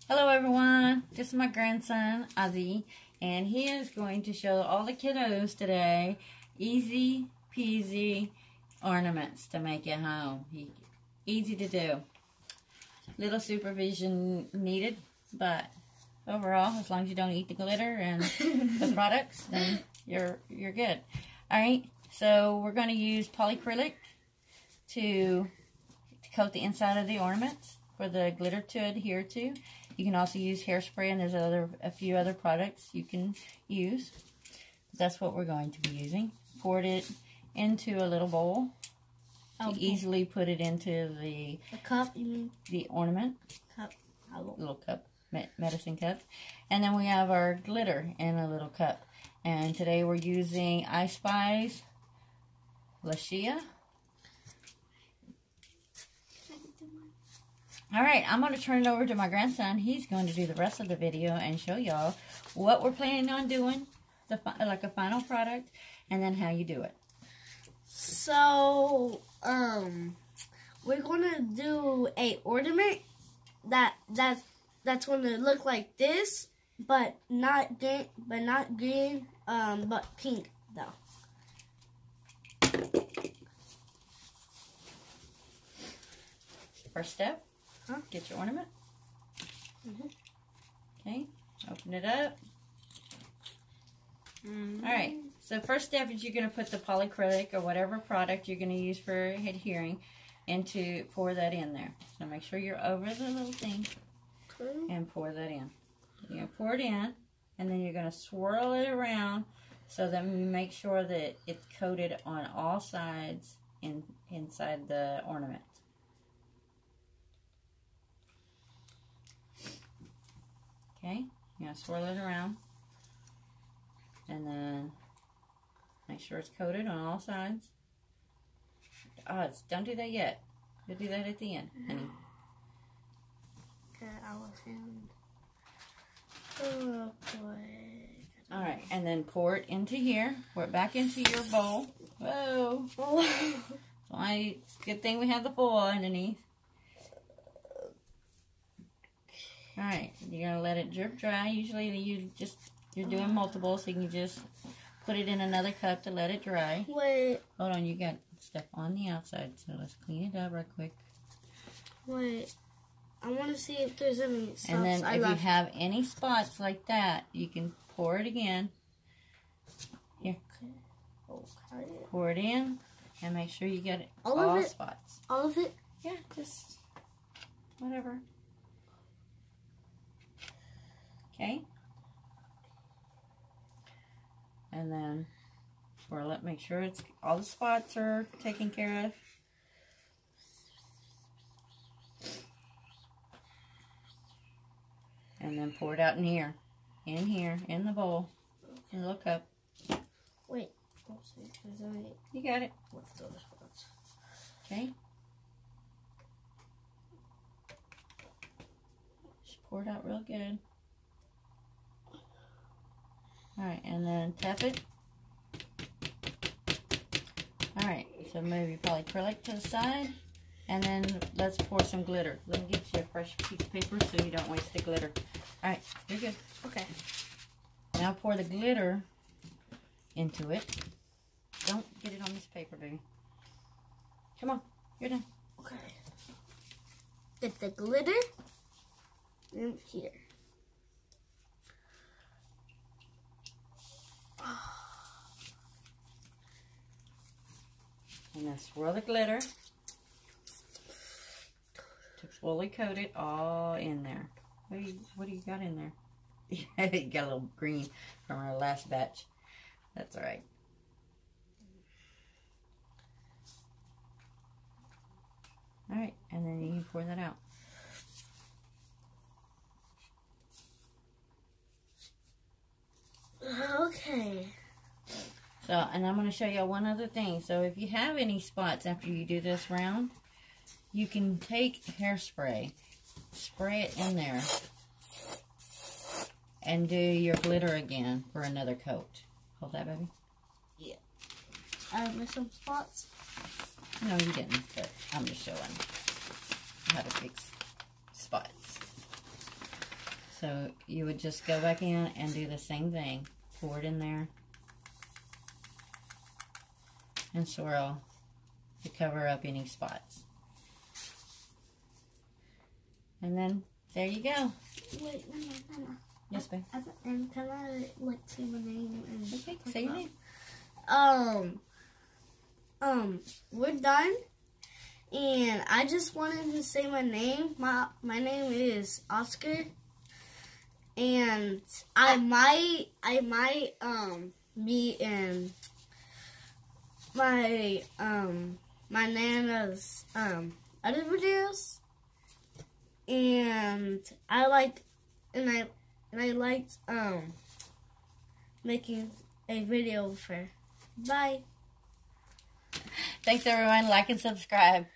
Hello everyone, this is my grandson Ozzy, and he is going to show all the kiddos today easy peasy ornaments to make at home. Easy to do. Little supervision needed, but overall, as long as you don't eat the glitter and the products, then you're good. Alright, so we're going to use polycrylic to coat the inside of the ornaments for the glitter to adhere to. You can also use hairspray, and there's a few other products you can use. That's what we're going to be using. Poured it into a little bowl to easily put it into the cup. You mean the ornament cup? Little cup, medicine cup, and then we have our glitter in a little cup. And today we're using I Spy's Lashia. Alright, I'm going to turn it over to my grandson. He's going to do the rest of the video and show y'all what we're planning on doing, like a final product, and then how you do it. So, we're going to do a ornament that's going to look like this, but not green, but pink though. First step. Get your ornament. Okay, open it up. Alright, so first step is you're going to put the polycrylic or whatever product you're going to use for adhering pour that in there. So make sure you're over the little thing and pour that in. You're going to pour it in, and then you're going to swirl it around so that you make sure that it's coated on all sides inside the ornament. Okay, you're going to swirl it around, and then make sure it's coated on all sides. Don't do that yet. You'll do that at the end, honey. Okay, I will hand. Oh boy. Alright, and then pour it into here. Pour it back into your bowl. Whoa. Good thing we have the bowl underneath. Alright, you're going to let it drip dry. Usually you're doing multiple, so you can just put it in another cup to let it dry. Wait. Hold on, you got stuff on the outside, so let's clean it up right quick. Wait, I want to see if there's any spots. And then if you have any spots like that, you can pour it again. Here. Okay. Pour it in, and make sure you get all spots. All of it? Yeah, just whatever. Okay, and then swirl it. Make sure all the spots are taken care of. And then pour it out in here, in the bowl, in the little cup. Wait, you got it. What's those spots? Okay. Just pour it out real good. Alright, and then tap it. Alright, so move your polycrylic to the side. And then let's pour some glitter. Let me get you a fresh piece of paper so you don't waste the glitter. Alright, you're good. Okay. Now pour the glitter into it. Don't get it on this paper, baby. Come on, you're done. Okay. Get the glitter in here. And then swirl the glitter to fully coat it all in there. What do you got in there? You got a little green from our last batch. That's alright. Alright, and then you can pour that out. Okay. So, and I'm going to show you one other thing. So, if you have any spots after you do this round, you can take hairspray, spray it in there, and do your glitter again for another coat. Hold that, baby. Yeah. I missed some spots. No, you didn't, but I'm just showing how to fix spots. So you would just go back in and do the same thing. Pour it in there. And swirl to cover up any spots. And then, there you go. Wait, no. Yes, babe. And can I, like, say my name? And Okay, say your name. We're done. And I just wanted to say my name. My name is Oscar. And I might be in my Nana's other videos. And I liked making a video with her. Bye. Thanks everyone. Like and subscribe.